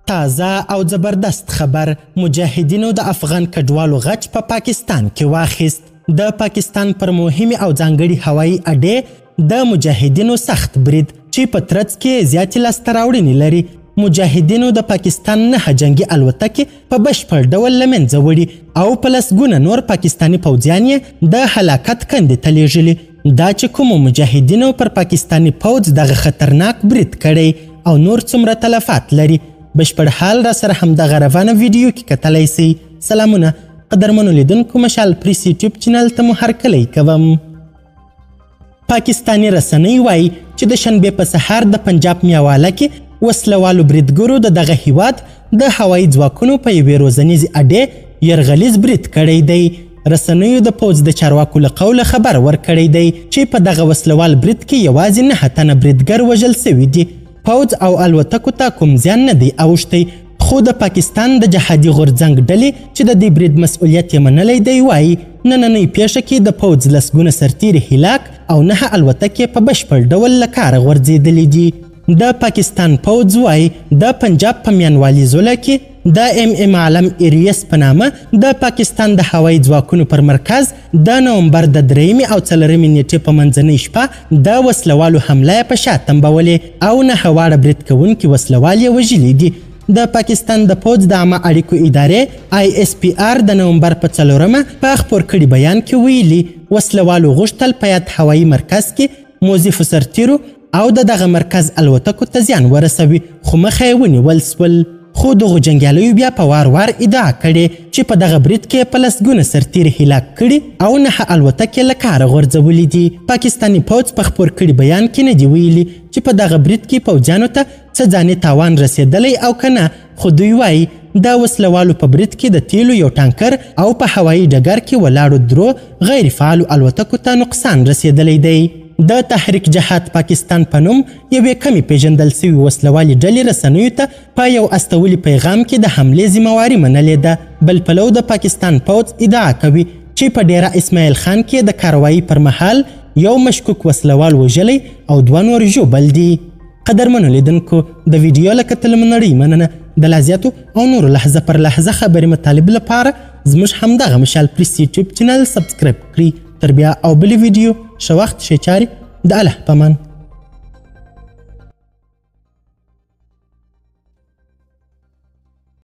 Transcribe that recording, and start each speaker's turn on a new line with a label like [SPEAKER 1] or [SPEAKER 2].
[SPEAKER 1] تازه او زبردست خبر مجاهدینو د افغان کډوالو غچ په پاکستان کې واخیست. د پاکستان پر مهمې او ځانګړي هوایي اډې د مجاهدینو سخت برید چې په ترڅ کې زیاتې لاسته راوړنې لري. مجاهدینو د پاکستان 9 جنگي الوتکې په بشپړ ډول له منځه وړي او په لسګونه نور پاکستاني پوځیان یې د هلاکت کندې ته لیږلي. دا چې کومو مجاهدینو پر پاکستاني پوځ دغه خطرناک برید کړی او نور څومره تلفات لري بشپړ حال را سره همدغه روانه ویډیو کې کتلی سئ. سلامونه قدرمنو لیدونکو، مشال پریس یوټیوب چینل ته مو هرکلی کوم. پاکستاني رسنۍ وایي چې د شنبې په سهار د پنجاب میاواله کې وسلوالو بریدګرو د دغه هیواد د هوایي ځواکونو په یوې روزنیزې اډې یرغلیز برید کړی دی. رسنیو د پوځ د چارواکو له قوله خبر ورکړی دی چې په دغه وسلوال برید کې یوازې 9 تنه بریدګر وژل سوي دي. پوځ او الوتکو ته کوم زیان نه دی اوښتی، خو د پاکستان د جهادي غورځنګ ډلې چې د دې برید مسؤلیت یې منلی دی وایي نننۍ پیښه کې د پوځ لسګونه سرتیري هلاک او 9 الوتکې په بشپړ ډول له کاره غورځېدلې دي. د پاکستان پوځ وایي د پنجاب په میانوالي زوله کې د ام عالم ایریس په نامه د پاکستان د هوایي ځواکونو پر مرکز د نومبر د 3 او 4 نیټې په منځنۍ شپه د وسلوالو حمله په شا تنبولې او 9 واړه برید کوونکي وسلوال یې وژلي دي. د پاکستان د پوځ د عامه اړیکو ادارې ISPR د نومبر په 4 په خپور کړي بیان کې ویلي وسلوالو غوښتل په یاد هوایي مرکز کې موظفو سرتیرو او دغه مرکز الوتکو ته زیان ورسوي، خو مخه یې ونیول سول. خو دغو جنګیالیو بیا په وار وار ادعا کړې چې په دغه برید کې په لسګونه سرتیري هلاک کړي او 9 الوتکې له کاره غورځولي دي. پاکستاني پوځ په خپور کړي بیان کې نه دي ویلي چې په دغه برید کې پوځیانو ته څه ځاني تاوان رسېدلی او که نه، خو دوی وایي د وسلوالو په برید کې د تیلو یو ټانکر او په هوایي ډګر کې ولاړو درو غیر فعالو الوتکو ته نقصان رسېدلی دی. د تحریک جهاد پاکستان په نوم یوې کمې پیژندل سوي وسلوالې ډلې رسنیو ته په یو استولي پیغام کې د حملې ذمهواري منلې ده. بل پلو د پاکستان پوځ ادعا کوي چې په ډیره اسماعیل خان کې د کاروایي پر مهال یو مشکوک وسلوال وژلی او 2 نور ژوبل دي. قدرمنو لیدونکو، د ویډیو له کتلو مو نړۍ مننه. د لا زیاتو او نورو لحظه پر لحظه خبرې مطالب لپاره زموږ همدغه مشال پریس یوټیوب چینل سبسکرایب کړئ. تر بیا او بلې ویډیو ښه وخت ښې چارې د الله په امان.